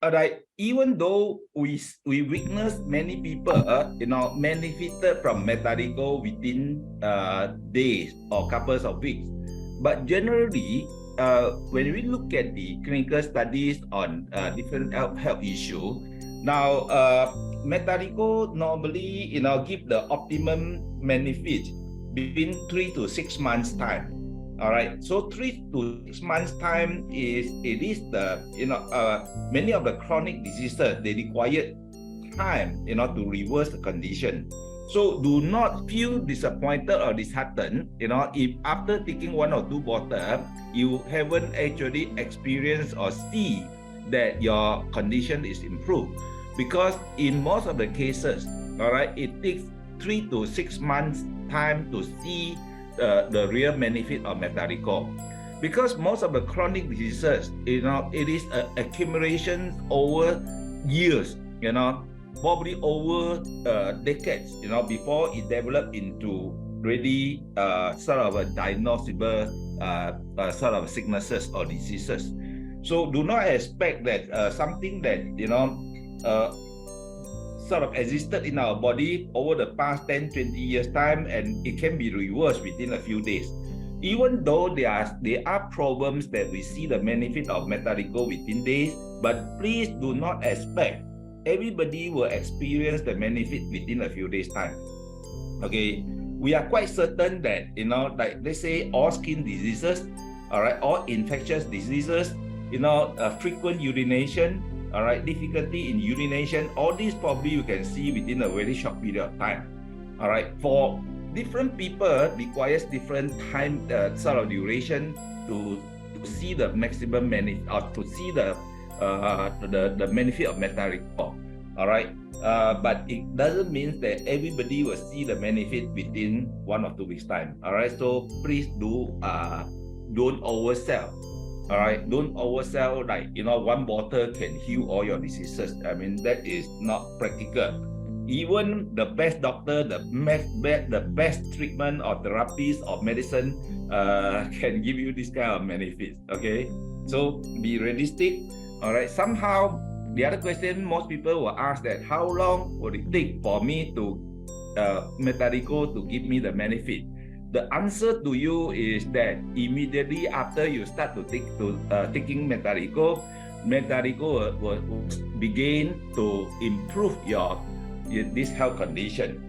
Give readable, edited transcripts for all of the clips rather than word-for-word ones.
Alright, even though we witness many people, benefited from METADICHOL within days or couples of weeks, but generally, when we look at the clinical studies on different health issue, now METADICHOL normally give the optimum benefit between 3 to 6 months time. All right, so 3 to 6 months time is the many of the chronic diseases, they require time to reverse the condition. So do not feel disappointed or disheartened if after taking 1 or 2 bottles you haven't actually experienced or see that your condition is improved, because in most of the cases, all right, it takes 3 to 6 months time to see the real benefit of METADICHOL, because most of the chronic diseases, it is an accumulation over years, probably over decades, before it developed into really sort of a diagnosable sort of sicknesses or diseases. So do not expect that something that sort of existed in our body over the past 10-20 years time, and it can be reversed within a few days. Even though there are problems that we see the benefit of METADICHOL within days, but please do not expect everybody will experience the benefit within a few days time. Okay, we are quite certain that like let's say all skin diseases, all right, all infectious diseases, frequent urination, all right, difficulty in urination, all these probably you can see within a very short period of time. All right, for different people requires different time sort of duration to see the maximum benefit, or to see the benefit of METADICHOL. All right, but it doesn't mean that everybody will see the benefit within 1 or 2 weeks time. All right, so please don't oversell. All right, don't oversell like 1 bottle can heal all your diseases. I mean, that is not practical. Even the best doctor, the best treatment or therapies or medicine can give you this kind of benefits. Okay, so be realistic. All right, somehow the other question most people will ask that how long will it take for me to METADICHOL to give me the benefit? The answer to you is that immediately after you start to taking METADICHOL will begin to improve this health condition.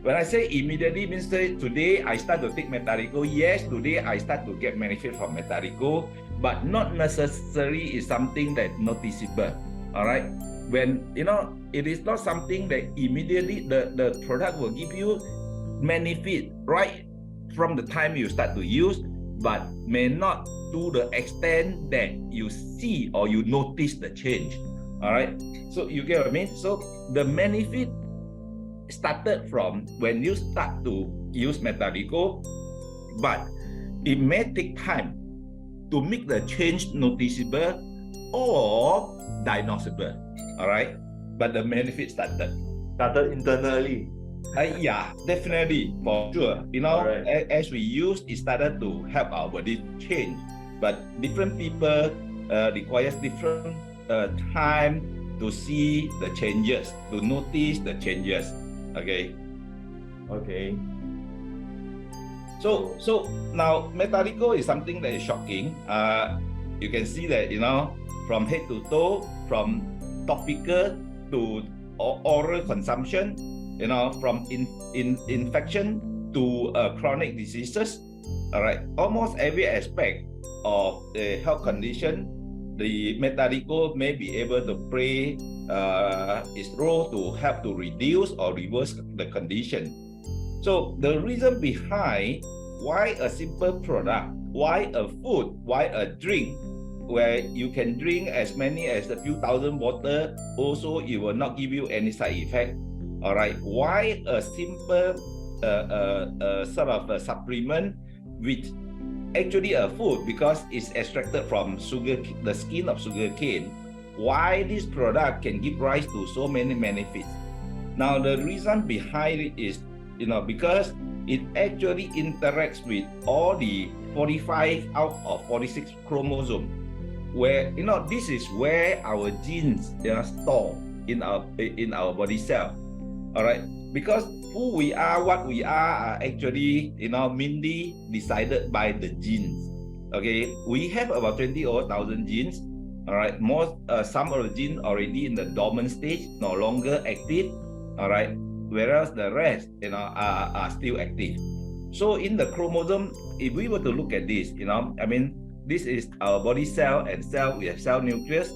When I say immediately, means today I start to take METADICHOL. Yes, today I start to get benefit from METADICHOL, but not necessarily is something that noticeable. All right, when it is not something that immediately the product will give you benefit right from the time you start to use, but may not to the extent that you see or you notice the change. All right, so you get what I mean? So the benefit started from when you start to use METADICHOL, but it may take time to make the change noticeable or diagnosable. All right, but the benefit started internally. Yeah, definitely, for sure. Right. As we use, it started to help our body change. But different people requires different time to see the changes, to notice the changes. Okay. Okay. So now METADICHOL is something that is shocking. You can see that from head to toe, from topical to oral consumption. From infection to chronic diseases. All right, almost every aspect of the health condition, the METADICHOL may be able to play its role to help to reduce or reverse the condition. So the reason behind why a simple product, why a food, why a drink, where you can drink as many as a few thousand bottles, also it will not give you any side effect. All right, why a simple sort of a supplement with actually a food, because it's extracted from the skin of sugarcane? Why this product can give rise to so many benefits? Now the reason behind it is because it actually interacts with all the 45 out of 46 chromosomes. where this is where our genes store in our body cell. All right, because who we are, what we are actually mainly decided by the genes. Okay, we have about 20,000 genes. All right, some of the genes already in the dormant stage, no longer active. All right, whereas the rest are still active. So in the chromosome, if we were to look at this, this is our body cell, and we have cell nucleus,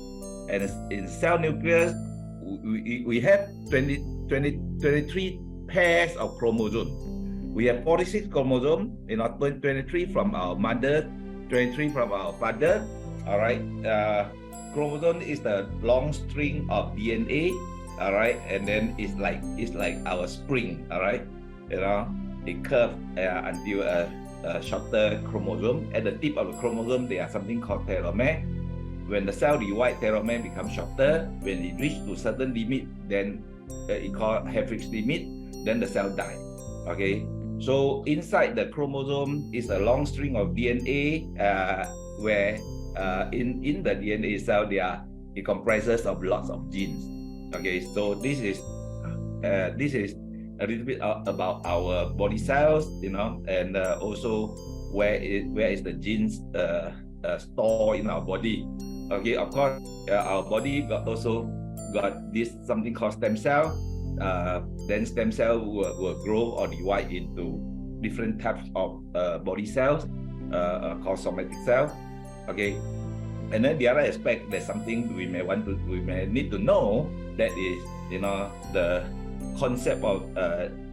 and in cell nucleus we have 23 pairs of chromosomes. We have 46 chromosomes, 23 from our mother, 23 from our father. All right, chromosome is the long string of DNA. All right, and then it's like our spring. All right, it curves until a shorter chromosome. At the tip of the chromosome, there are something called telomere. When the cell divides, telomere becomes shorter. When it reaches to certain limit, then it called Helfrich's limit. Then the cell dies. Okay, so inside the chromosome is a long string of DNA, where in the DNA itself, it comprises of lots of genes. Okay, so this is a little bit about our body cells, and also where is the genes stored in our body. Okay, of course, our body also got this something called stem cell. Then stem cell will grow or divide into different types of body cells called somatic cells. Okay, and then the other aspect, there's something we may need to know, that is the concept of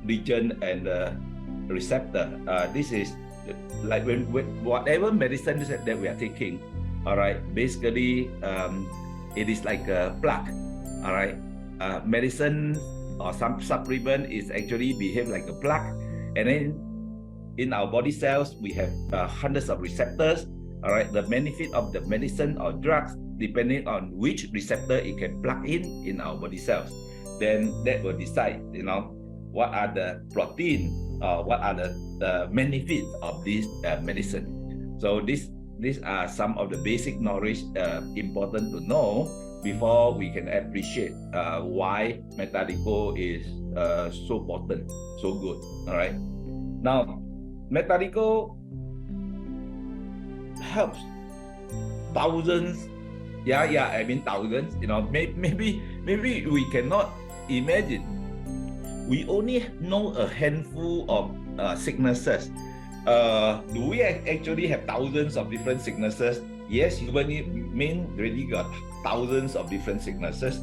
region and receptor. This is like when whatever medicine that we are taking. All right, basically it is like a plug. All right, medicine or some supplement is actually behave like a plug, and then in our body cells we have hundreds of receptors. All right, the benefit of the medicine or drugs depending on which receptor it can plug in our body cells. Then that will decide, what are the protein, what are the benefits of this medicine. So these are some of the basic knowledge important to know before we can appreciate why METADICHOL is so potent, so good. All right. Now, METADICHOL helps thousands. Thousands. Maybe we cannot imagine. We only know a handful of sicknesses. Do we actually have thousands of different sicknesses? Yes, human being really got thousands of different sicknesses.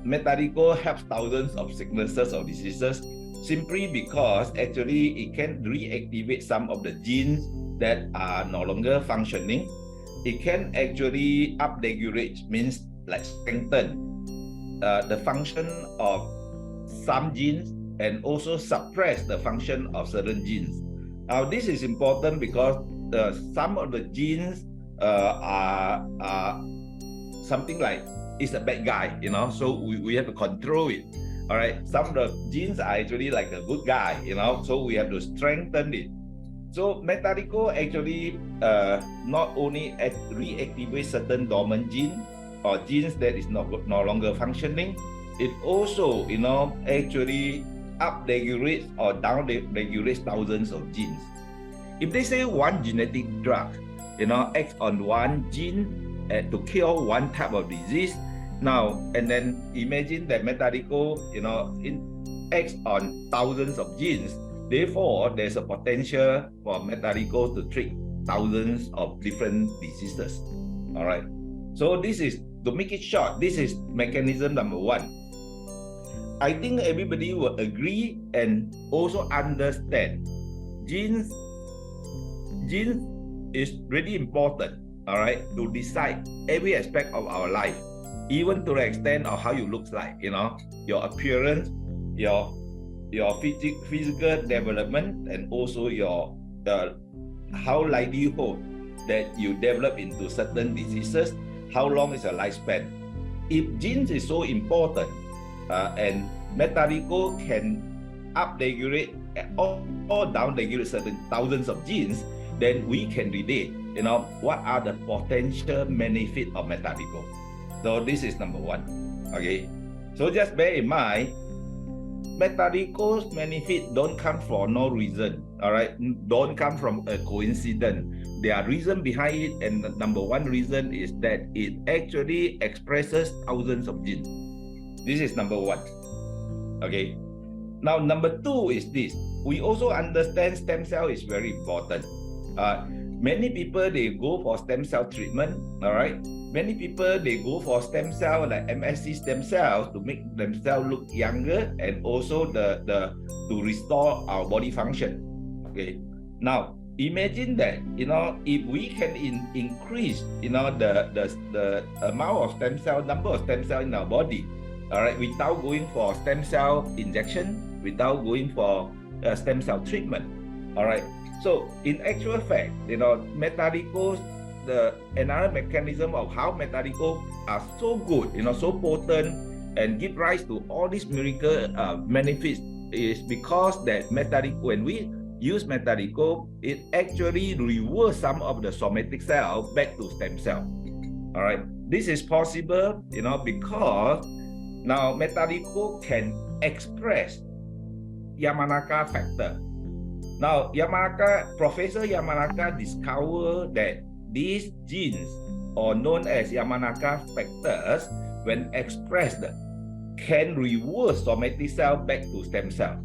METADICHOL helps thousands of sicknesses or diseases simply because actually it can reactivate some of the genes that are no longer functioning. It can actually upregulate, means like strengthen the function of some genes and also suppress the function of certain genes. Now this is important because some of the genes are something like it's a bad guy, so we have to control it. All right, some of the genes are actually like a good guy, so we have to strengthen it. So METADICHOL actually not only reactivate certain dormant genes or genes that is no longer functioning, it also actually upregulates or downregulates thousands of genes. If they say one genetic drug acts on one gene to cure one type of disease, now and then imagine that METADICHOL acts on thousands of genes. Therefore, there's a potential for METADICHOL to treat thousands of different diseases. All right. So this is, to make it short, this is mechanism number one. I think everybody will agree and also understand genes is really important, all right, to decide every aspect of our life, even to the extent of how you look like, your appearance, your physical development, and also your how likelihood that you develop into certain diseases, how long is your lifespan. If genes is so important, and METADICHOL can upregulate or downregulate certain thousands of genes, then we can relate what are the potential benefit of METADICHOL? So this is number one. Okay, so just bear in mind, METADICHOL's benefit don't come for no reason. All right, don't come from a coincidence. There are reasons behind it, and the number one reason is that it actually expresses thousands of genes. This is number one. Okay. Now, number two is this. We also understand stem cell is very important. Many people, they go for stem cell treatment, all right? Many people, they go for stem cell like MSC stem cells to make themselves look younger and also to restore our body function, okay? Now, imagine that, if we can increase, the amount of stem cell, number of stem cell in our body, all right, without going for stem cell injection, without going for stem cell treatment, all right. So in actual fact, METADICHOL, another mechanism of how METADICHOL are so good, so potent, and give rise to all these miracle benefits is because that METADICHOL, when we use METADICHOL, it actually reverse some of the somatic cell back to stem cell. All right, this is possible, because now METADICHOL can express Yamanaka factor. Now, Professor Yamanaka discovered that these genes, or known as Yamanaka factors, when expressed, can reverse somatic cell back to stem cell.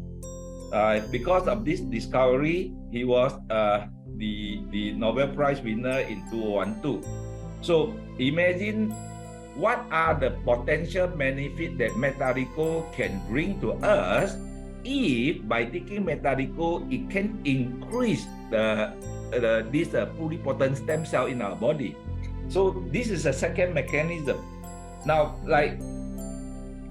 Because of this discovery, he was the Nobel Prize winner in 2012. So imagine what are the potential benefits that METADICHOL can bring to us if by taking METADICHOL, it can increase this pluripotent stem cell in our body. So this is a second mechanism. Now, like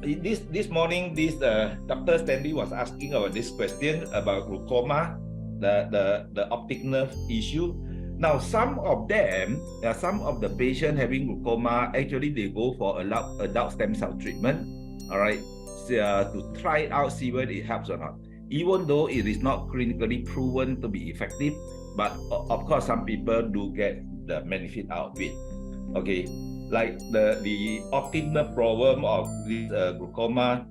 this morning, Dr. Stanley was asking about this question about glaucoma, the optic nerve issue. Now, some of the patients having glaucoma, actually they go for adult stem cell treatment, all right, to try it out, see whether it helps or not. Even though it is not clinically proven to be effective, but of course, some people do get the benefit out of it. Okay, like the optic nerve problem of this glaucoma,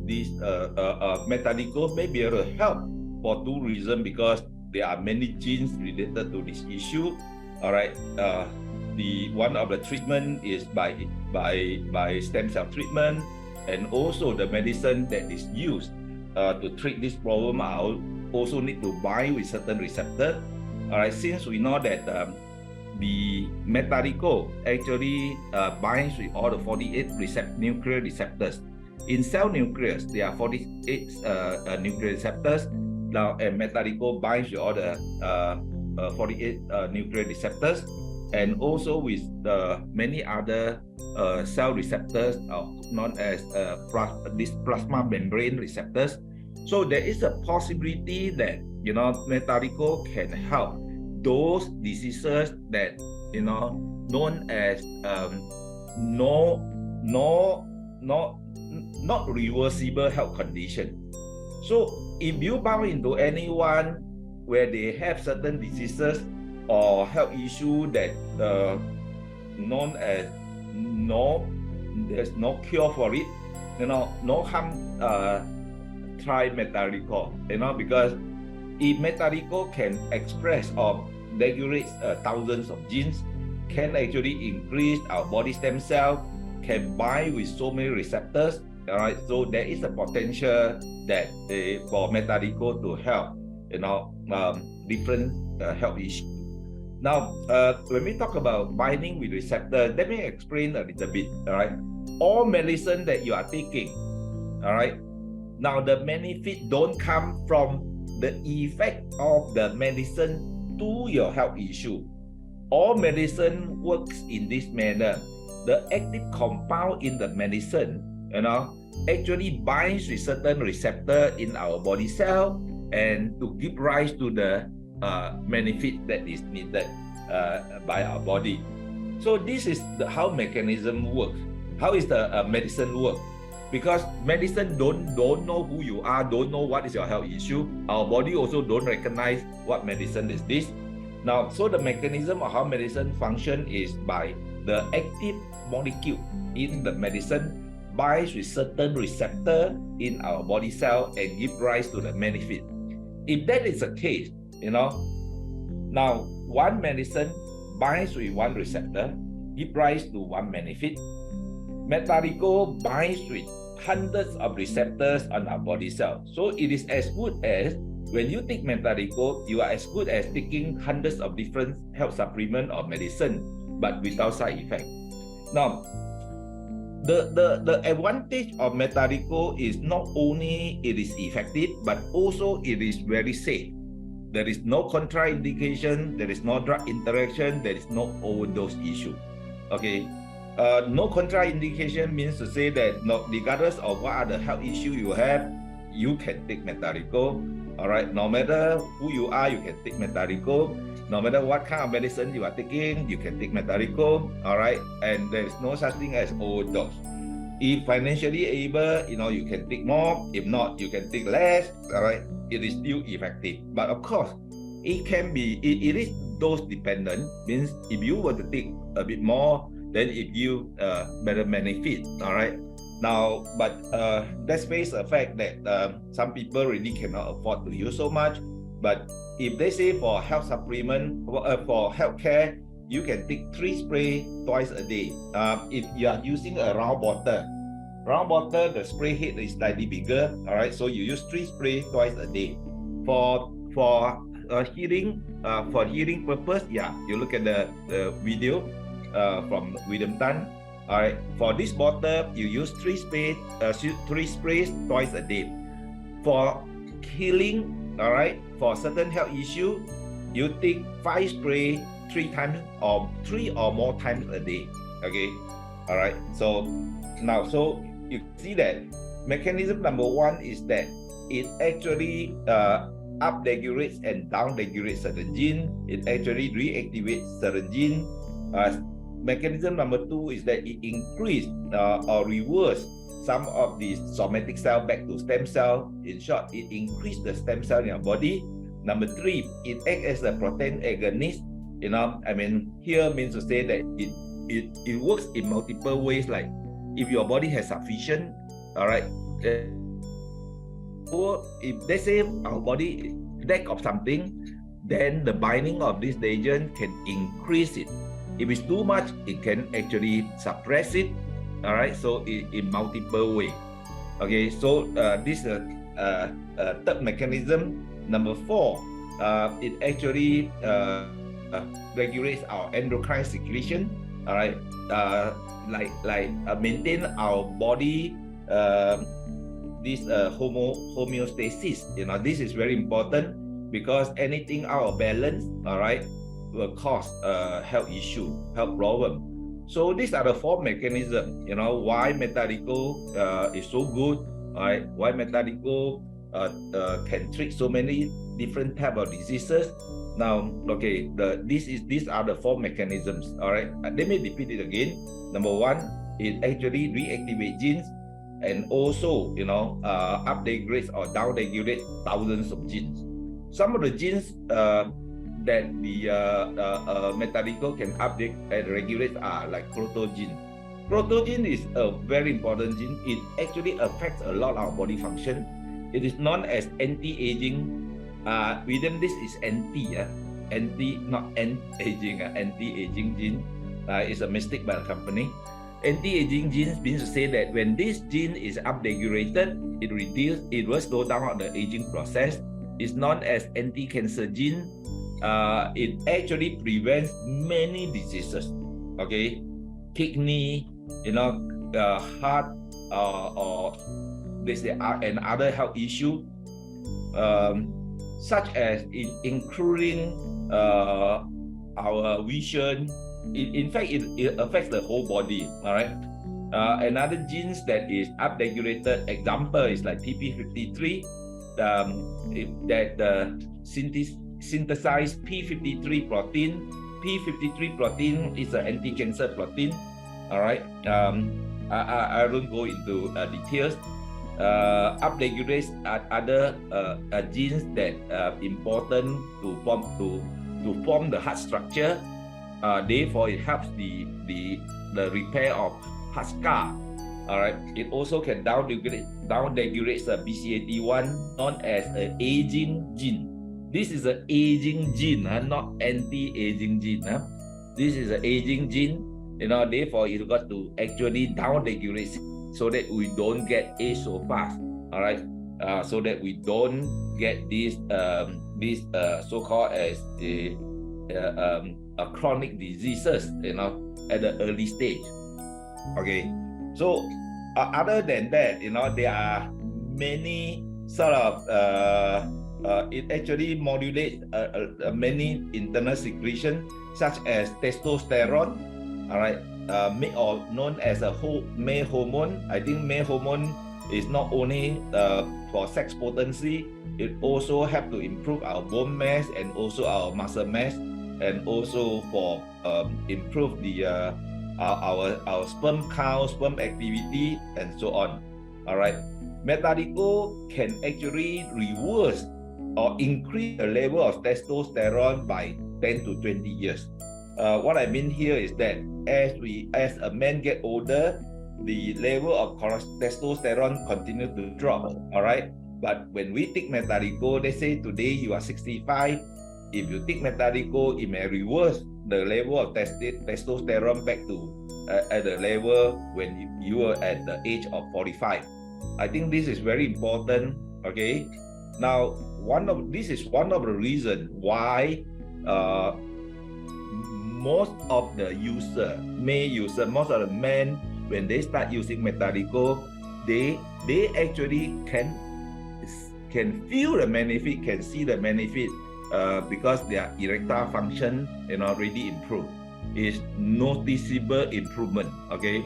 this METADICHOL may be able to help for two reasons, because there are many genes related to this issue. All right, the one of the treatment is by stem cell treatment, and also the medicine that is used to treat this problem also need to bind with certain receptor. All right, since we know that the METADICHOL actually binds with all the 48 nuclear receptors. In cell nucleus, there are 48 nuclear receptors. Now, METADICHOL binds with all the 48 nuclear receptors, and also with many other cell receptors known as these plasma membrane receptors. So there is a possibility that METADICHOL can help those diseases that known as not reversible health condition. So if you bump into anyone where they have certain diseases or health issue that known as there's no cure for it, no harm try METADICHOL, because if METADICHOL can express or regulate thousands of genes, can actually increase our body stem cell, can bind with so many receptors. All right, so there is a potential that for METADICHOL to help, different health issues. Now, when we talk about binding with receptors, let me explain a little bit. All right, all medicine that you are taking, all right, now the benefit don't come from the effect of the medicine to your health issue. All medicine works in this manner. The active compound in the medicine, actually binds with certain receptor in our body cell, and to give rise to the benefit that is needed by our body. So this is how mechanism works. How is the medicine work? Because medicine don't know who you are, don't know what is your health issue. Our body also don't recognize what medicine is this. Now, so the mechanism of how medicine function is by the active molecule in the medicine binds with certain receptor in our body cell and give rise to the benefit. If that is the case, now one medicine binds with one receptor, give rise to one benefit. METADICHOL binds with hundreds of receptors on our body cell. So it is as good as when you take METADICHOL, you are as good as taking hundreds of different health supplement or medicine, but without side effect. Now, the advantage of METADICHOL is not only it is effective, but also it is very safe. There is no contraindication, there is no drug interaction, there is no overdose issue. Okay. No contraindication means to say that regardless of what other health issue you have, you can take METADICHOL. All right, no matter who you are, you can take METADICHOL. No matter what kind of medicine you are taking, you can take METADICHOL. All right, and there is no such thing as overdose. If financially able, you can take more. If not, you can take less. All right, it is still effective. But of course, it can be. It is dose dependent. Means if you were to take a bit more, then it gives better benefit. All right. Now, but let's face the fact that some people really cannot afford to use so much. But if they say for health supplement, for healthcare, you can take 3 spray twice a day. If you are using a round bottle, the spray head is slightly bigger. All right, so you use 3 spray twice a day. For hearing purpose, yeah, you look at the video from William Tan. All right, for this bottle, you use 3 sprays twice a day. For healing, all right, for certain health issue, you take 5 spray 3 times or 3 or more times a day. Okay, all right. So now, so you see that mechanism number 1 is that it actually up-regulates and down-regulates certain gene. It actually reactivates certain gene. Mechanism number 2 is that it increase or reverse some of the somatic cell back to stem cell. In short, it increase the stem cell in your body. Number 3, it acts as a protein agonist. Here means to say that it works in multiple ways. Like if your body has sufficient, all right, or if they say our body lack of something, then the binding of this agent can increase it. If it's too much, it can actually suppress it. All right, so in multiple ways. Okay, so this is third mechanism. Number 4, it actually regulates our endocrine secretion. All right, maintain our body this homeostasis. This is very important because anything out of balance, all right, will cause a health issue, health problem. So these are the 4 mechanisms, why METADICHOL is so good, right? Why METADICHOL can treat so many different type of diseases. Now, okay, these are the 4 mechanisms, all right? Let me repeat it again. Number 1, it actually reactivates genes and also, upregulates or downregulates thousands of genes. Some of the genes that the METADICHOL can update and regulate are like protogene. Protogene is a very important gene. It actually affects a lot of our body function. It is known as anti-aging. Within this is not anti-aging, anti-aging gene. It's a mistake by the company. Anti-aging genes means to say that when this gene is upregulated, it will slow down the aging process. It's known as anti-cancer gene. It actually prevents many diseases. Okay, kidney, heart, or this and other health issue, such as including our vision. In fact, it affects the whole body. All right. Another genes that is upregulated, example is like TP53, that synthesize P53 protein. P53 protein is an anti-cancer protein. All right. I won't go into details. Upregulates other genes that important to to form the heart structure. Therefore, it helps the repair of heart scar. All right. It also can downregulate the BCAT1, known as an aging gene. This is an aging gene, not anti-aging gene. This is an aging gene. Therefore, it got to actually downregulate so that we don't get age so fast. All right. So that we don't get this so-called as a chronic diseases, at the early stage. Okay. So other than that, there are many sort of it actually modulates many internal secretion, such as testosterone. All right, or known as a male hormone. I think male hormone is not only for sex potency, it also helps to improve our bone mass and also our muscle mass, and also for improve the our sperm count, sperm activity, and so on. All right, METADICHOL can actually reverse or increase the level of testosterone by 10 to 20 years. What I mean here is that as a man get older, the level of testosterone continue to drop. All right, but when we take METADICHOL, they say today you are 65. If you take METADICHOL, it may reverse the level of testosterone back to at the level when you were at the age of 45. I think this is very important. Okay, now this is one of the reasons why most of the male user, most of the men, when they start using METADICHOL, they actually can feel the benefit, can see the benefit, because their erectile function already improved. It's noticeable improvement. Okay,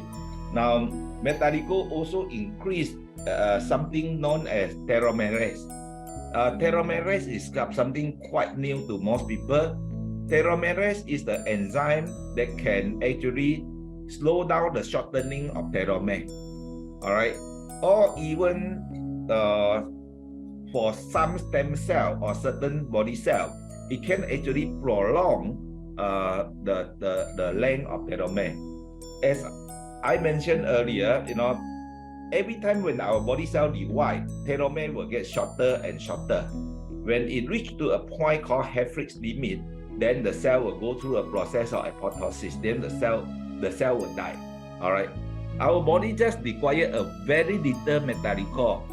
now METADICHOL also increase something known as telomerase. Telomerase is something quite new to most people. Telomerase is the enzyme that can actually slow down the shortening of telomere. All right, or even for some stem cell or certain body cell, it can actually prolong the length of telomere. As I mentioned earlier, every time when our body cell divide, telomere will get shorter and shorter. When it reaches to a point called Helfrich's limit, then the cell will go through a process of apoptosis. Then the cell will die. All right. Our body just require a very little METADICHOL,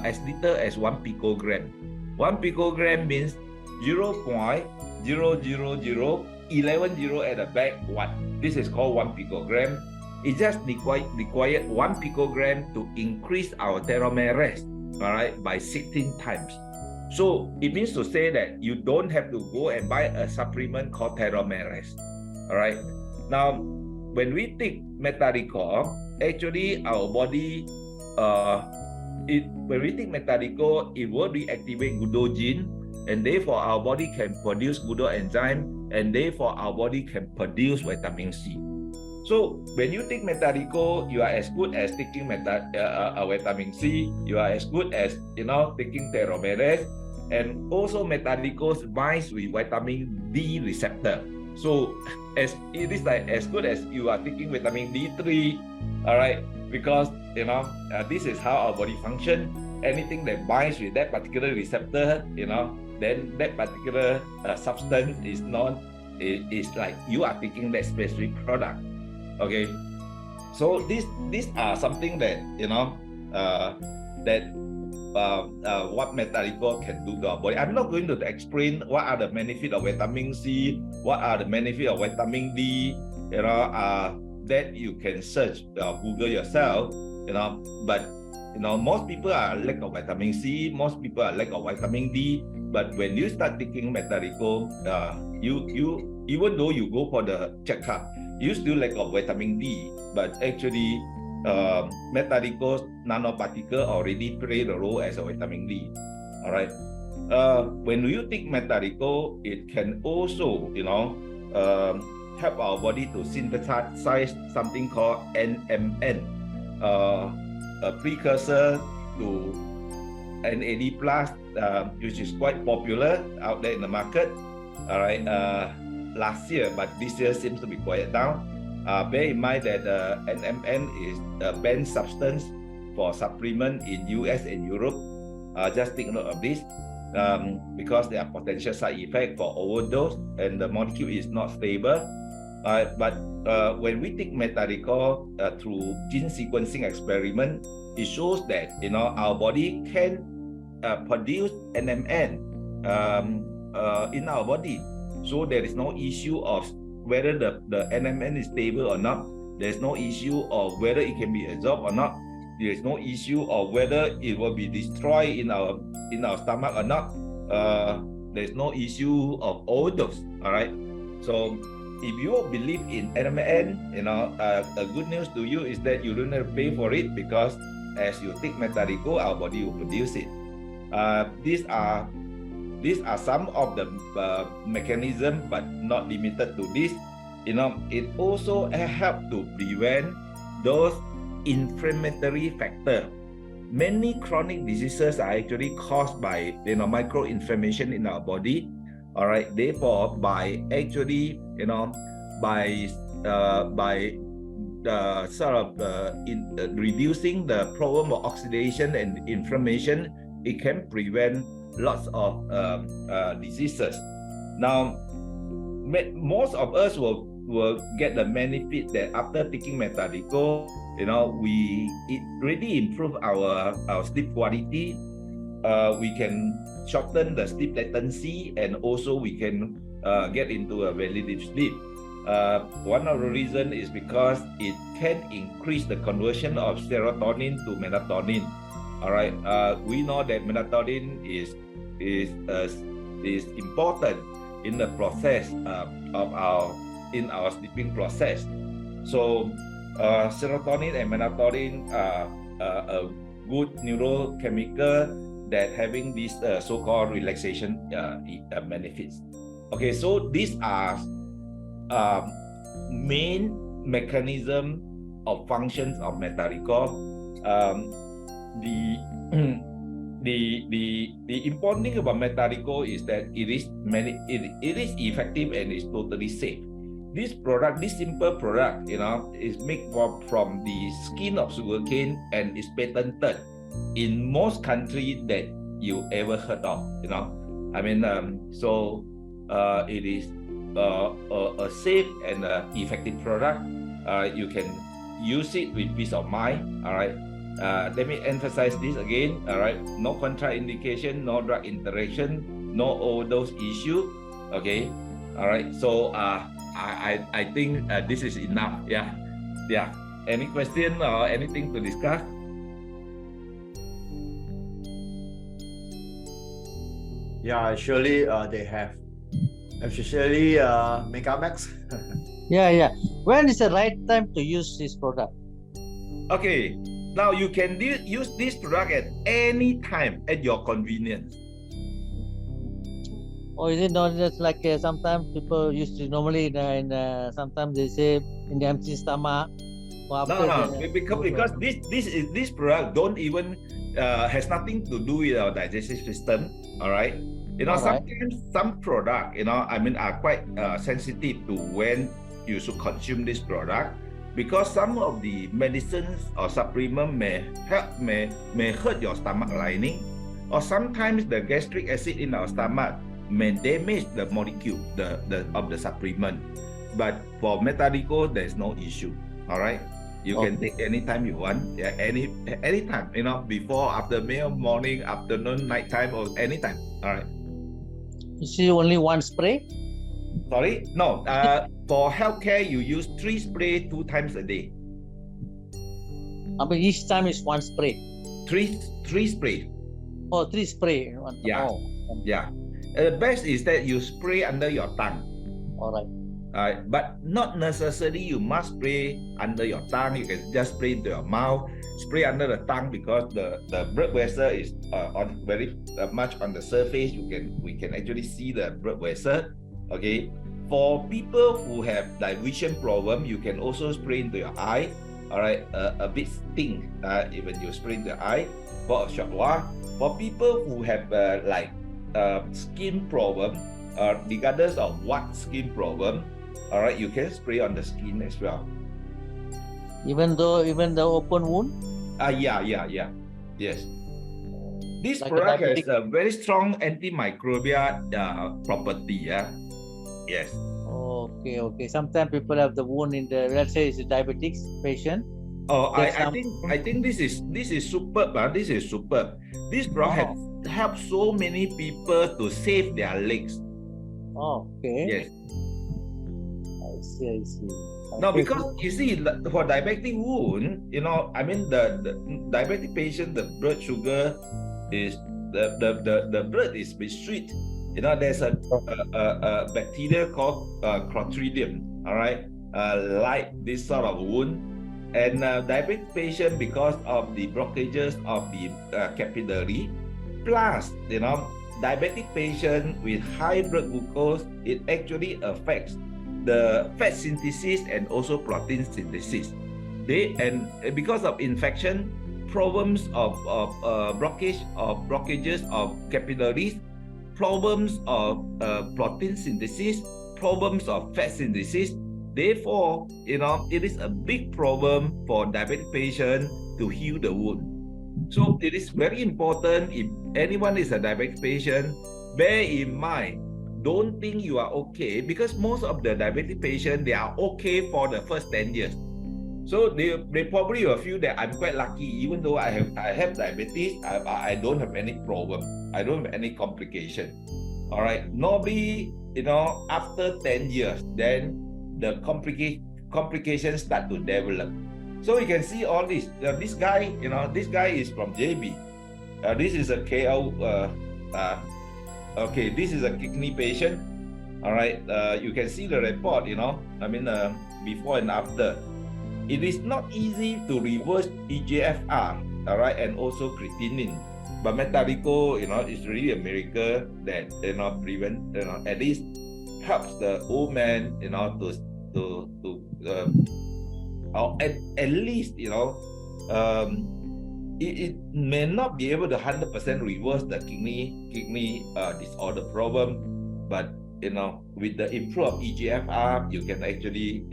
as little as 1 picogram. 1 picogram means 0.00011 0 at the back 1. This is called 1 picogram. It just required 1 picogram to increase our telomerase, all right, by 16 times. So it means to say that you don't have to go and buy a supplement called telomerase. All right. Now, when we take METADICHOL, actually our body, when we take METADICHOL, it will reactivate GULO gene, and therefore our body can produce GULO enzyme, and therefore our body can produce vitamin C. So when you take METADICHOL, you are as good as taking vitamin C. You are as good as taking telomerase, and also METADICHOL binds with vitamin D receptor. So it is like as good as you are taking vitamin D3. All right, because this is how our body function. Anything that binds with that particular receptor, then that particular substance is like you are taking that specific product. Okay, so these are something that what METADICHOL can do to our body. I'm not going to explain what are the benefits of vitamin C, what are the benefits of vitamin D. That you can search, Google yourself. But most people are lack of vitamin C, most people are lack of vitamin D. But when you start taking METADICHOL, you even though you go for the checkup, you still lack of vitamin D. But actually, METADICHOL nanoparticle already play the role as a vitamin D. All right. When you take METADICHOL, it can also help our body to synthesize something called NMN, a precursor to NAD+, which is quite popular out there in the market. all right, last year, but this year seems to be quiet down. Bear in mind that NMN is a banned substance for supplement in US and Europe. Just take note of this because there are potential side effects for overdose and the molecule is not stable. But when we take metadicol through gene sequencing experiment, it shows that our body can produce NMN in our body. So there is no issue of whether the NMN is stable or not. There's no issue of whether it can be absorbed or not. There is no issue of whether it will be destroyed in our stomach or not. There's no issue of overdose. All right. So if you believe in NMN, a good news to you is that you don't have to pay for it because as you take metadico, our body will produce it. These are some of the mechanisms, but not limited to this. It also helps to prevent those inflammatory factors. Many chronic diseases are actually caused by microinflammation in our body. All right. Therefore, by actually reducing the problem of oxidation and inflammation, it can prevent lots of diseases. Now, most of us will get the benefit that after taking metadico, it really improve our sleep quality. We can shorten the sleep latency, and also we can get into a very deep sleep. One of the reasons is because it can increase the conversion of serotonin to melatonin. All right, we know that melatonin is important in the process of our sleeping process. So serotonin and melatonin are a good neurochemical that having this so-called relaxation benefits. Okay, so these are main mechanism of functions of metadico. The important thing about metadico is that it is effective and is totally safe. This product, this simple product, is made from the skin of sugarcane and is patented in most countries that you ever heard of. So it is a safe and effective product. You can use it with peace of mind. All right. Let me emphasize this again. All right. No contraindication, no drug interaction, no overdose issue. Okay. All right. So I think this is enough. Yeah. Any question or anything to discuss? Yeah, surely they have. Especially Megamax. Yeah. When is the right time to use this product? Okay. Now you can use this product at any time at your convenience. Or is it not just like sometimes people used to normally sometimes they say in the empty stomach? No, because this product don't even has nothing to do with our digestive system. All right. Sometimes some product are quite sensitive to when you should consume this product, because some of the medicines or supplement may hurt your stomach lining, or sometimes the gastric acid in our stomach may damage the molecule of the supplement. But for metadico, there's no issue. All right. You can take anytime you want. Yeah, anytime. Before, after meal, morning, afternoon, nighttime, or anytime. All right. You see only one spray? Sorry? No. For healthcare, you use 3 spray 2 times a day. Each time is 1 spray. 3 spray. Oh, 3 spray. Yeah. Oh. Yeah. The best is that you spray under your tongue. All right. But not necessarily you must spray under your tongue. You can just spray into your mouth, spray under the tongue, because the blood vessel is on very much on the surface. We can actually see the blood vessel. Okay. For people who have vision problem, you can also spray into your eye. All right, a bit sting when you spray into the eye for a short while. For people who have skin problem, regardless of what skin problem, all right, you can spray on the skin as well. Even the open wound. Yeah, yes. This Like a product has diabetic- a very strong antimicrobial property. Yes. Okay. Sometimes people have the wound in the, let's say it's a diabetics patient. Oh, There's I think this is superb. This is superb. This product has helped so many people to save their legs. Okay. Yes. I see. Now, Okay. because you see, for diabetic wound, I mean the diabetic patient, the blood sugar is the blood is bit sweet. There's a bacteria called Clostridium. All right, like this sort of wound, and diabetic patient, because of the blockages of the capillary, plus diabetic patient with high blood glucose, it actually affects the fat synthesis and also protein synthesis. And because of infection, problems of blockages of capillaries, problems of protein synthesis, problems of fat synthesis. Therefore, it is a big problem for diabetic patient to heal the wound. So it is very important, if anyone is a diabetic patient, bear in mind, don't think you are okay, because most of the diabetic patients, they are okay for the first 10 years. So they probably will feel that I'm quite lucky, even though I have diabetes, I don't have any problem. I don't have any complication. All right. Normally, after 10 years, then the complications start to develop. So you can see all this. This guy is from JB. This is a KO. Okay, this is a kidney patient. All right, you can see the report, before and after. It is not easy to reverse EGFR, all right, and also creatinine. But METADICHOL, is really a miracle that, prevent, at least helps the old man, or at least, it may not be able to 100% reverse the kidney disorder problem, but with the improve of EGFR, you can actually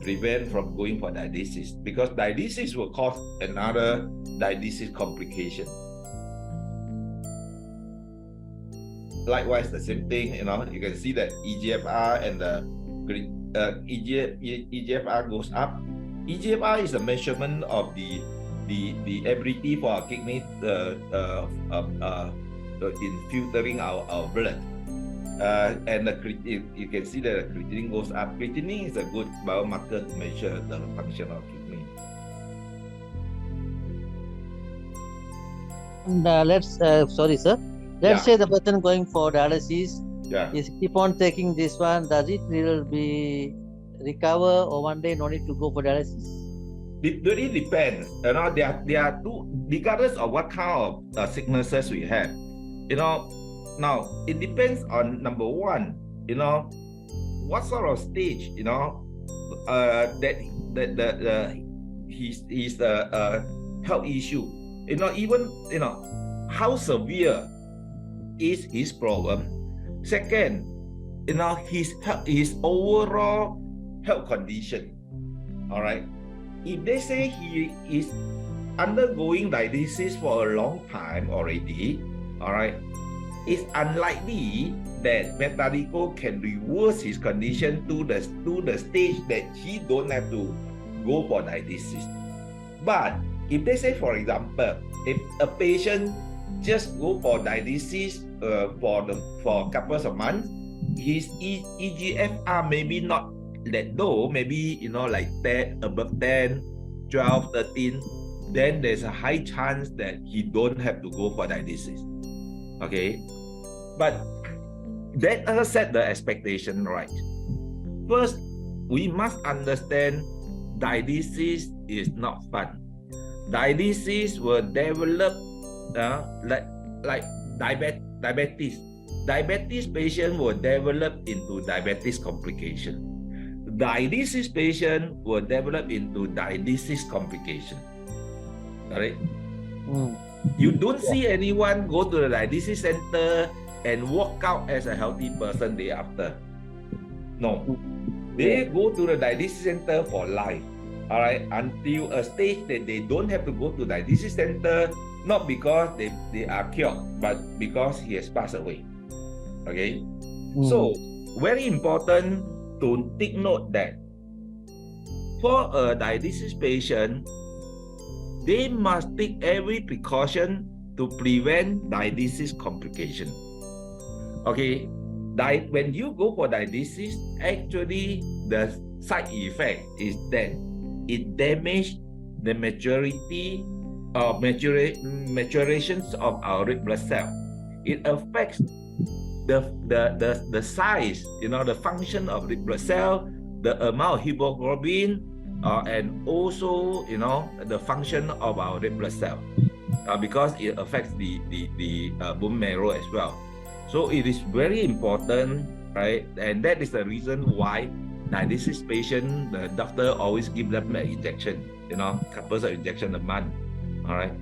prevent from going for dialysis, because dialysis will cause another dialysis complication. Likewise, the same thing, you can see that EGFR and the EGFR goes up. EGFR is a measurement of the ability for our kidney in filtering our blood. And you can see that the creatinine goes up. Creatinine is a good biomarker to measure the function of kidney. And sorry sir, let's say the person going for dialysis is keep on taking this one, does it will be recover, or one day no need to go for dialysis? It really depends. There are two, regardless of what kind of sicknesses we have. Now it depends on, number one, what sort of stage, that his health issue. Even how severe is his problem. Second, his overall health condition. All right. If they say he is undergoing dialysis for a long time already, all right, it's unlikely that METADICHOL can reverse his condition to the stage that he don't have to go for dialysis. But if they say, for example, if a patient just go for dialysis for a couple of months, his EGFR maybe not that low, maybe like 10, above 10, 12, 13, then there's a high chance that he don't have to go for dialysis. Okay, but let us set the expectation right. First, we must understand dialysis is not fun. Dialysis will develop like diabetes. Diabetes patient will develop into diabetes complication. Dialysis patient will develop into dialysis complication. All right. You don't see anyone go to the dialysis center and walk out as a healthy person day after. No. They go to the dialysis center for life. All right, until a stage that they don't have to go to dialysis center, not because they are cured, but because he has passed away. Okay. So very important to take note that for a dialysis patient, they must take every precaution to prevent dialysis complication. Okay, when you go for dialysis, actually the side effect is that it damages the maturations of our red blood cell. It affects the size, the function of red blood cell, the amount of hemoglobin, and also the function of our red blood cell, because it affects the bone marrow as well. So it is very important, right? And that is the reason why dialysis patient, the doctor always give them an injection, couple of injection a month. All right.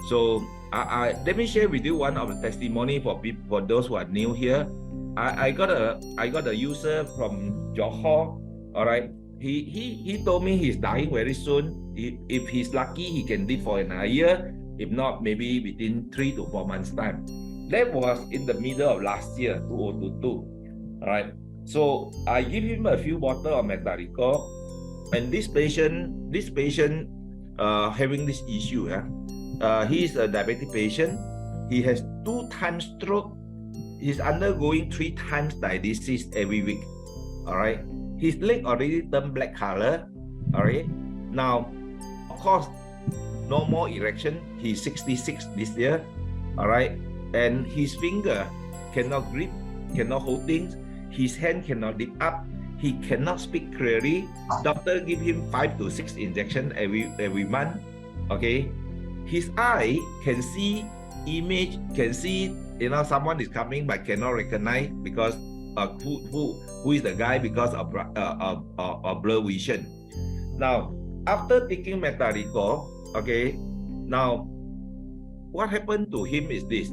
So let me share with you one of the testimony for those who are new here. I got a user from Johor. All right. He told me he's dying very soon. If he's lucky, he can live for another year. If not, maybe within 3 to 4 months time. That was in the middle of last year, 2022. All right. So I give him a few bottles of METADICHOL, and this patient having this issue. He is a diabetic patient. He has 2 times stroke. He's undergoing 3 times dialysis every week. All right. His leg already turned black color. All right. Now, of course, no more erection. He's 66 this year. All right. And his finger cannot grip, cannot hold things. His hand cannot lift up. He cannot speak clearly. Doctor give him 5 to 6 injections every month. Okay. His eye can see image, can see someone is coming but cannot recognize because who is the guy because of blur vision. Now, after taking METADICHOL, okay, now what happened to him is this.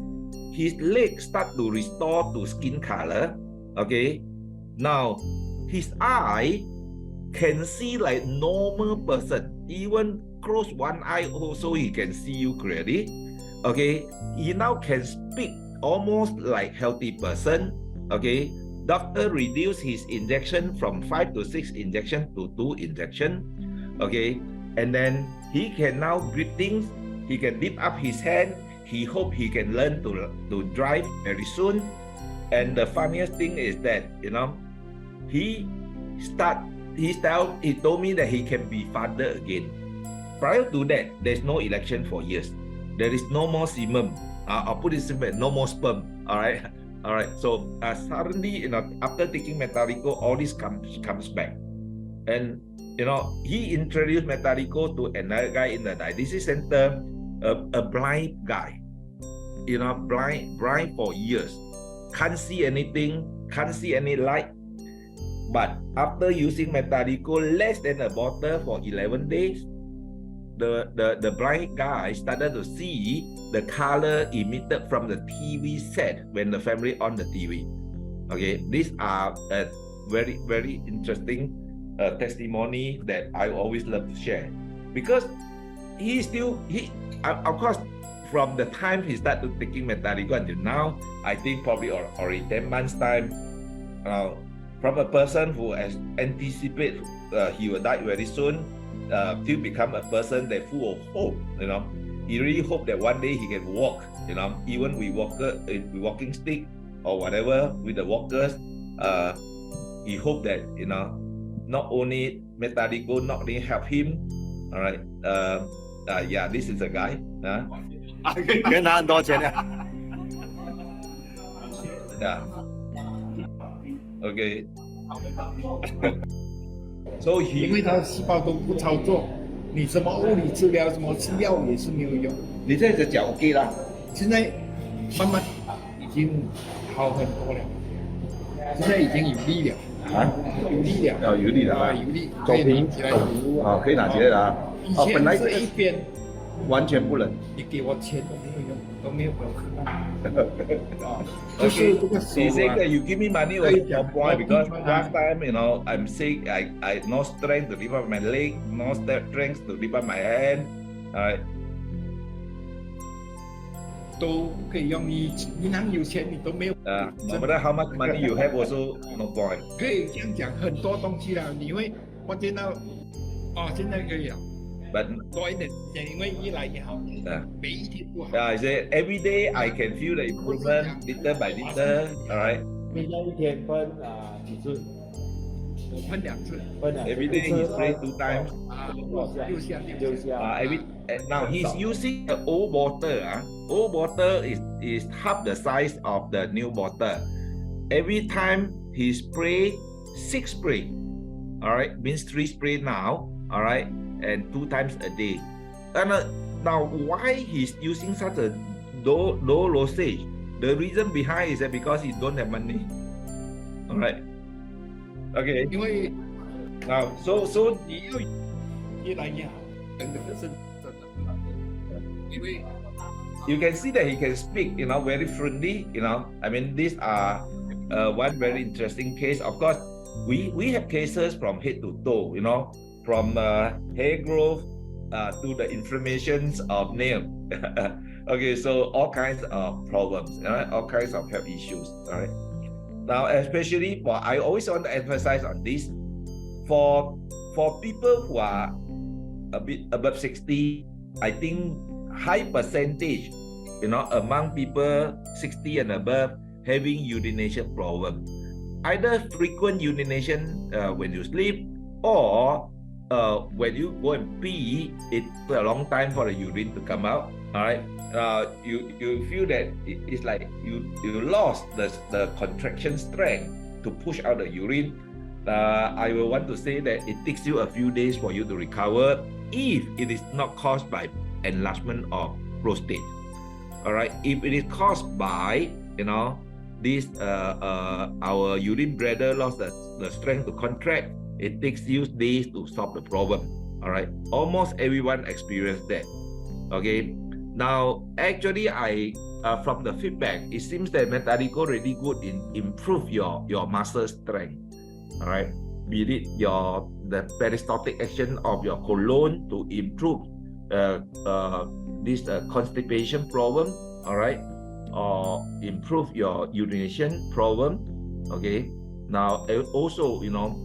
His legs start to restore to skin color. Okay. Now, his eye can see like normal person. Even close one eye also he can see you clearly. Okay. He now can speak almost like healthy person. Okay. Doctor reduced his injection from 5 to 6 injection to 2 injection. Okay. And then he can now grip things. He can lift up his hand. He hope he can learn to drive very soon. And the funniest thing is that he told me that he can be father again. Prior to that, there's no election for years. There is no more semen. I'll put it simply, no more sperm. All right. So suddenly, after taking METADICHOL, all this comes back. And he introduced METADICHOL to another guy in the dialysis center, a blind guy. Blind for years. Can't see anything, can't see any light. But after using METADICHOL less than a bottle for 11 days, the blind guy started to see the color emitted from the TV set when the family on the TV. Okay, these are a very, very interesting testimony that I always love to share, because of course, from the time he started taking METADICHOL until now, I think probably already 10 months time, from a person who has anticipated he will die very soon, to become a person that full of hope. He really hoped that one day he can walk, even with walking stick or whatever with the walkers. He hoped that not only METADICHOL not only help him. All right. Yeah, this is a guy. 跟他很多钱的。 Yeah. Okay. So 因为他的细胞都不操作，你什么物理治疗、什么吃药也是没有用。你这只脚 OK 啦？现在慢慢已经好很多了，现在已经有力了。有力了。有力了啊！有力，走平可以拿起来。可以拿起来了啊！以前是一边完全不能。你给我钱都没有用，都没有功课。啊，就 Okay, 是这个手 he said 啊 that you give me money was 可以 no 讲 point because 我 last time, you know, I'm sick. I no strength to lift up my leg, no strength to lift up my hand. Alright. 都不可以用，你银行有钱你都没有。 No matter how much money you have, also no point. 可以这样讲很多东西了，你会发现到，哦，现在可以了， But 多一点时间，因为越来越好， 每一天都好。 I said every day I can feel the improvement little by little. Alright. 每天一天分几次？我喷2次，分2次。 Every day he spray 2 times. 6下。Now he's using the old bottle. Old bottle is half the size of the new bottle. Every time he spray 6 spray. Alright, means 3 spray now. Alright, and 2 times a day. And now why he's using such a low dosage? The reason behind is that because he don't have money. Alright. Okay. 因为 Now so 你要越来越好，整个是因为 you can see that he can speak, you know, very fluently, you know. I mean, these are one very interesting case. Of course, we have cases from head to toe, you know, from hair growth to the inflammations of nail. Okay, so all kinds of problems, right? All kinds of health issues, all right? Now, especially for, I always want to emphasize on this, for people who are a bit above 60, I think high percentage, you know, among people 60 and above having urination problem. Either frequent urination when you sleep, or when you go and pee, it takes a long time for the urine to come out. All right, you feel that it's like you lost the contraction strength to push out the urine. I will want to say that it takes you a few days for you to recover if it is not caused by enlargement of prostate. All right, if it is caused by, you know, this our urine bladder lost the strength to contract, it takes you days to solve the problem. All right, almost everyone experienced that. Okay, now actually from the feedback, it seems that METADICHOL really good in improve your muscle strength. All right, be it the peristaltic action of your colon to improve this constipation problem. All right, or improve your urination problem. Okay, now also, you know,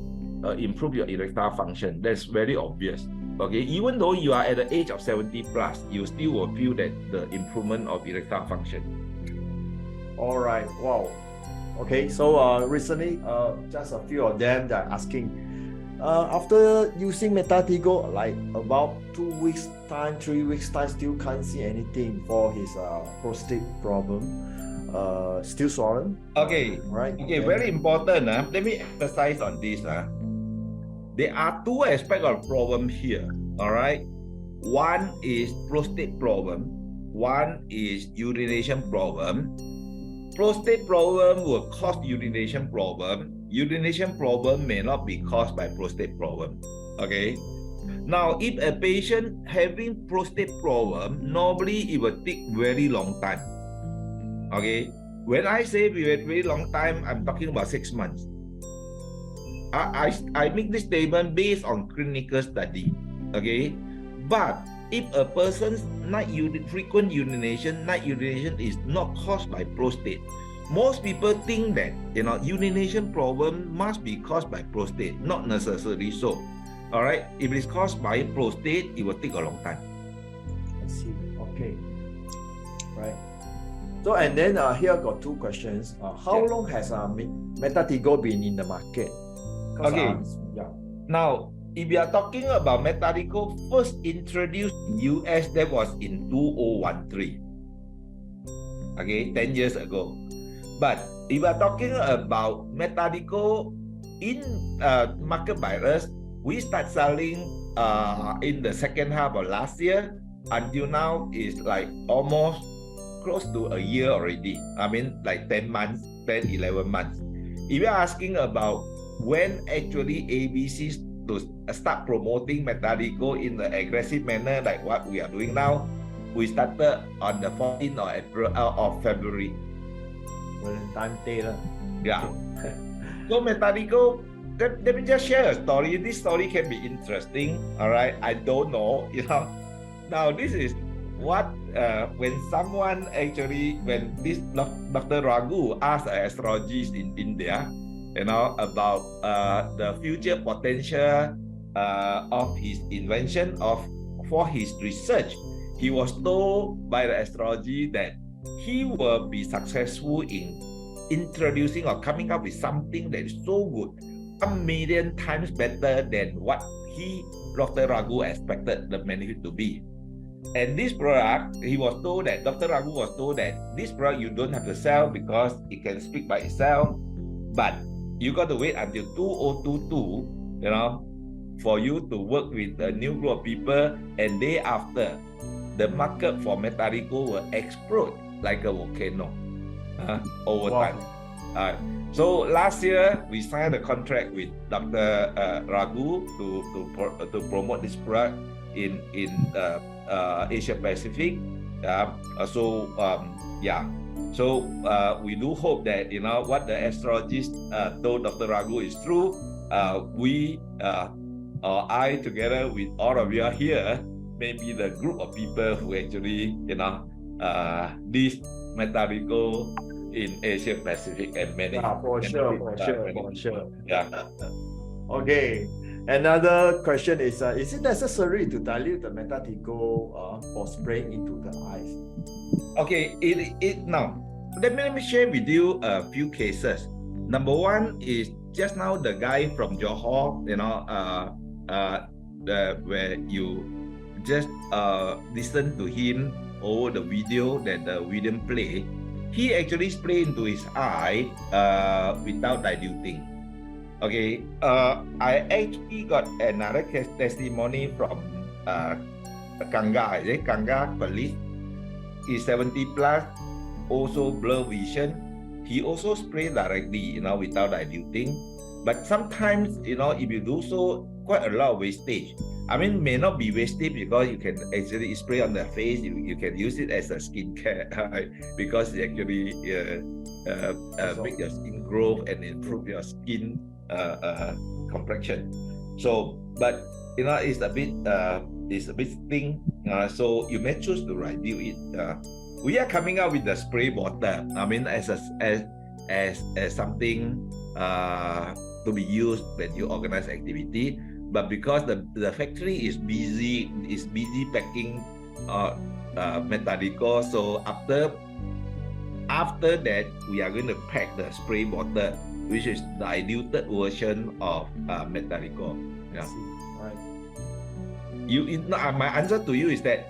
improve your erectile function. That's very obvious. Okay, even though you are at the age of 70 plus, you still will feel that the improvement of erectile function. All right. Wow. Okay. So recently, just a few of them that are asking, after using METADICHOL, like about 2 weeks time, 3 weeks time, still can't see anything for his prostate problem. Still swollen. Okay. Right. Okay. Very important. Let me emphasize on this. There are 2 aspects of problem here. All right. One is prostate problem. One is urination problem. Prostate problem will cause urination problem. Urination problem may not be caused by prostate problem. Okay. Now, if a patient having prostate problem, normally it will take very long time. Okay. When I say very long time, I'm talking about 6 months. I make this statement based on clinical study. Okay. But if a person's frequent urination, night urination is not caused by prostate, most people think that, you know, urination problem must be caused by prostate. Not necessarily so. All right. If it is caused by prostate, it will take a long time. I see. Okay. Right. So and then here got 2 questions. How long has METADICHOL been in the market? Okay. Yeah. Now, if you are talking about METADICHOL first introduced in US, that was in 2013. Okay, 10 years ago. But if you are talking about METADICHOL in market by us, we start selling in the second half of last year. Until now is like almost close to a year already. I mean, like 10 months, 10, 11 months. If you're asking about when actually ABC start promoting METADICHOL in the aggressive manner like what we are doing now, we started on the 14th of April of February. Valentine's Day lah. Yeah. So METADICHOL, let me just share a story. This story can be interesting. All right. I don't know. Now this is what when someone actually, when this Dr. Raghu asked an astrologist in India, about the future potential of his invention for his research, he was told by the astrology that he will be successful in introducing or coming up with something that is so good, 1 million times better than what Dr. Raghu expected the benefit to be. And this product, Dr. Raghu was told that this product you don't have to sell because it can speak by itself, but you got to wait until 2022, for you to work with a new group of people, and day after, the market for METADICHOL will explode like a volcano over time. So last year, we signed a contract with Dr. Raghu to promote this product in Asia Pacific. So we do hope that what the astrologist told Dr. Raghu is true. We or I, together with all of you here, may be the group of people who actually this METADICHOL in Asia Pacific and many. For sure. Yeah. Okay. Another question is it necessary to dilute the METADICHOL for spraying into the eyes? Okay, now let me share with you a few cases. Number one is just now the guy from Johor, where you just listen to him over the video that William played. He actually sprayed into his eye without diluting. Okay, I actually got another testimony from Kanga police. He's 70 plus, also blur vision. He also sprayed directly, without diluting. But sometimes, if you do so, quite a lot of wastage. I mean, may not be wastage because you can actually spray on the face. You can use it as a skincare, right? Because it actually make your skin grow and improve your skin complexion. So, but it's a bit thin. So you may choose to dilute it. We are coming out with the spray bottle. I mean, as something to be used when you organize activity. But because the factory is busy packing METADICHOL, so after that we are going to pack the spray bottle, which is the diluted version of METADICHOL. Yeah. Right. My answer to you is that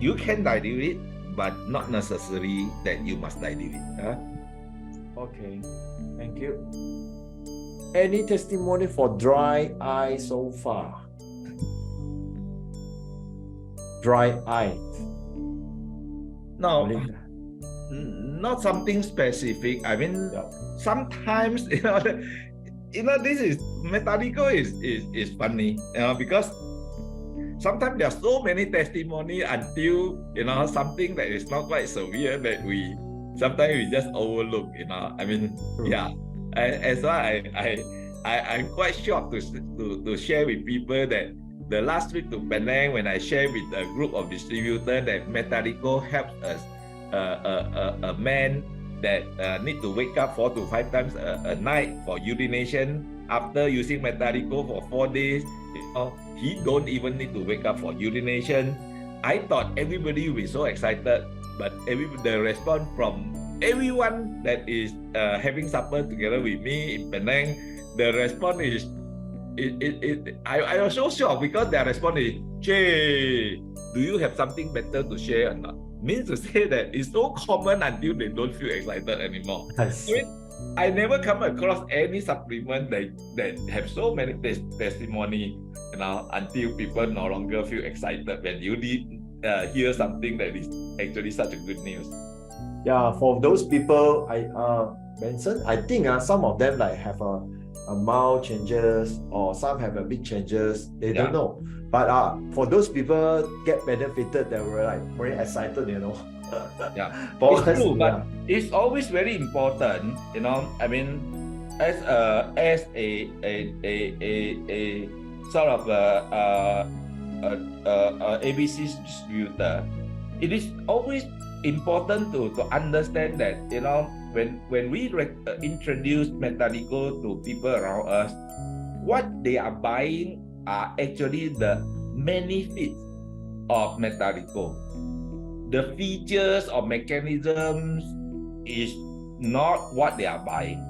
you can dilute it, but not necessary that you must dilute it. Okay, thank you. Any testimony for dry eye so far? Dry eye. No, not something specific. I mean, sometimes this is METADICHOL is funny, because sometimes there are so many testimony until something that is not quite severe that we just overlook. I mean, yeah. As well, I'm quite shocked to share with people that the last trip to Penang, when I shared with a group of distributors that METADICHOL helps us a man that need to wake up 4 to 5 times a night for urination after using METADICHOL for 4 days. He don't even need to wake up for urination. I thought everybody will be so excited, but the response from everyone that is having supper together with me in Penang, the response is, I was so shocked because their response is, "Che, do you have something better to share or not?" Means to say that it's so common until they don't feel excited anymore. Yes. I mean, I never come across any supplement that have so many testimony, until people no longer feel excited when you hear something that is actually such a good news. Yeah, for those people, Benson, I think some of them have a mild changes, or some have a big changes. They don't Yeah. know. But for those people get benefited, they were like very excited, you know. Yeah, For it's us, true, yeah. but it's always very important, you know. I mean, as a sort of a ABC distributor, it is always important to understand that, you know, when we introduce METADICHOL to people around us, what they are buying are actually the benefits of METADICHOL. The features or mechanisms is not what they are buying.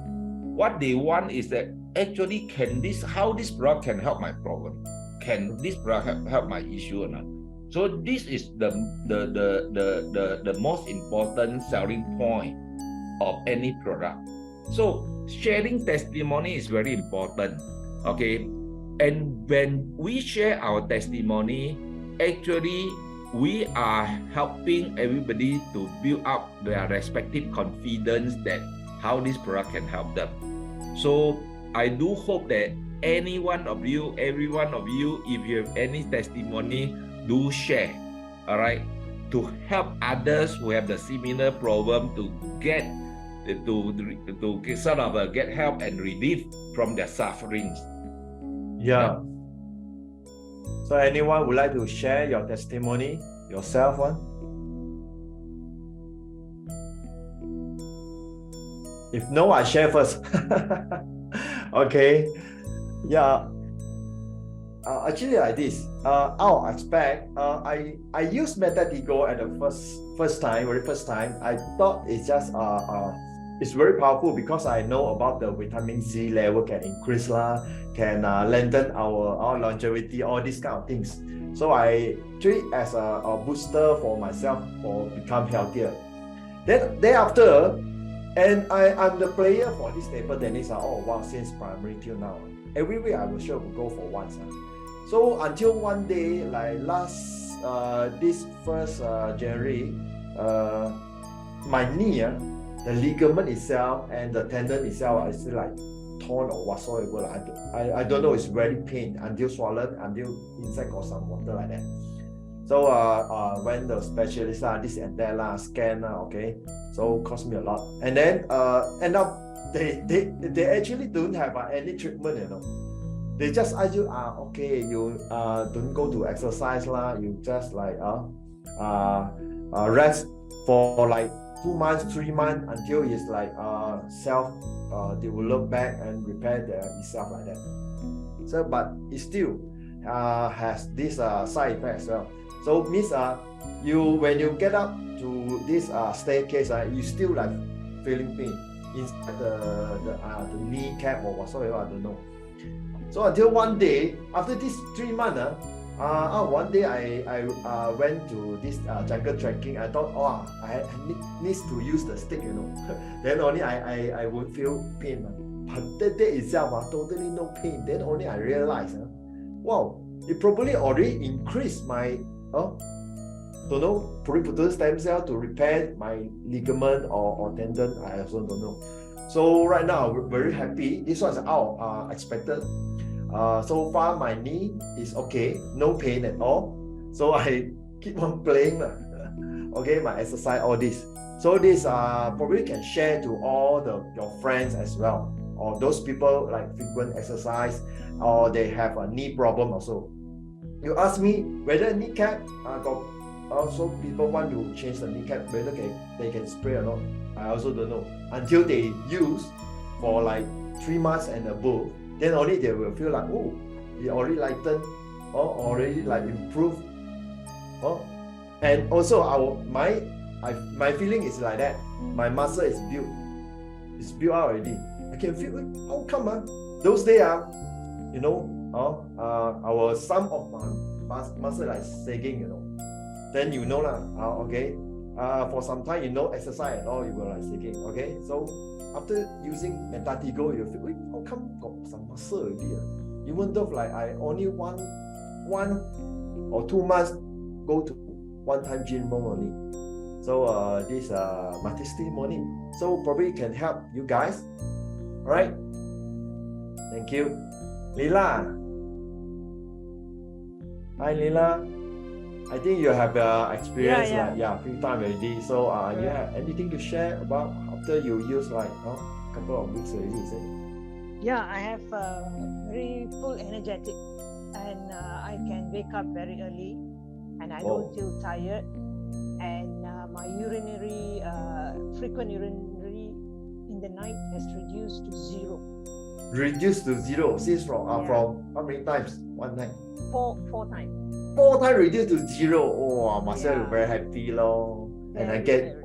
What they want is that actually how this product can help my problem? Can this product help my issue or not? So this is the most important selling point of any product. So sharing testimony is very important. Okay. And when we share our testimony, actually we are helping everybody to build up their respective confidence that how this product can help them. So I do hope that every one of you, if you have any testimony, do share, all right, to help others who have the similar problem to get sort of get help and relief from their sufferings. Yeah. So anyone would like to share your testimony, yourself one? If no, I share first. Okay. Yeah. Actually, like this. I'll expect. I used METADICHOL at the very first time. I thought it's just it's very powerful because I know about the vitamin C level can increase lah, can lengthen our longevity, all these kind of things. So I treat it as a booster for myself for become healthier. Then thereafter, and I'm the player for this table tennis. Oh wow, since primary till now, every week I will sure go for once. So until one day, like this first January, my knee, the ligament itself and the tendon itself is like torn or whatsoever. I don't know, it's very pain until swollen, until inside got some water like that. So when the specialist this and that scan okay, so cost me a lot. And then end up they actually don't have any treatment, you know. They just ask you okay, you don't go to exercise lah, you just like rest for like 2 months, 3 months until it's like self develop back and repair itself like that. So but it still has this side effect as well. So means when you get up to this staircase, you still like feeling pain inside the kneecap or whatsoever, I don't know. So until one day, after this 3 months, one day I went to this jungle trekking. I thought, I need to use the stick, you know. Then only I would feel pain. But that day itself, totally no pain. Then only I realized, wow, it probably already increased my don't know, pluripotent stem cell to repair my ligament or tendon. I also don't know. So right now, I'm very happy. This was expected. So far my knee is okay, no pain at all. So I keep on playing, okay, my exercise, all this. So this probably can share to all your friends as well, or those people like frequent exercise, or they have a knee problem also. You ask me whether kneecap got also people want to change the kneecap, whether they can spray or not. I also don't know until they use for like 3 months and above. Then only they will feel like, oh, it already lightened or already like improved. And also my feeling is like that. My muscle is built. It's built out already. I can feel it. How come? Those days, you know, some of my muscle like sagging, you know. Then you know lah. Okay. For some time, you know, exercise and all, you will like sagging. Okay. So after using METADICHOL, you feel, how come got some muscle already? Even though like I only one or 2 months go to one time gym only. So this my testimony. So probably can help you guys. All right. Thank you. Lila. Hi, Lila. I think you have experience few time already. So you have anything to share about after you use like couple of weeks already? Is it? Yeah, I have very full energetic, and I can wake up very early, and I don't feel tired, and my frequent urinary in the night has reduced to 0. Reduced to 0 since from how many times? One night? 4 times. 4 times reduced to 0. Oh, must say you're very happy, lor. And I get